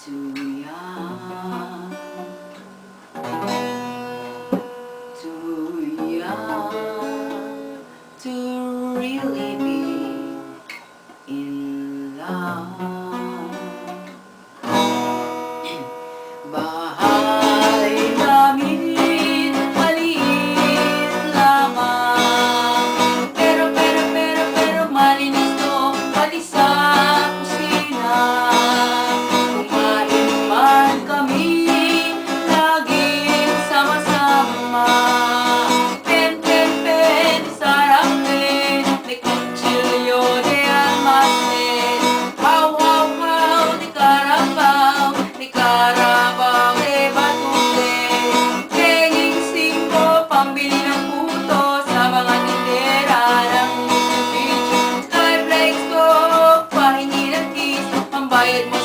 Too young, too young to really be in love. Bahay namin maliit lamang, pero malinis to pati sa kusina. Kumain man kami laging sama-sama. Pen sarangke de cuchillo de almacén. How ni Carabao de Batute. Penging 5 pambili ng puto sa mga tindera ng Mitsubishi. Skyflex ko, pahingi ng kiss, ang bayad mo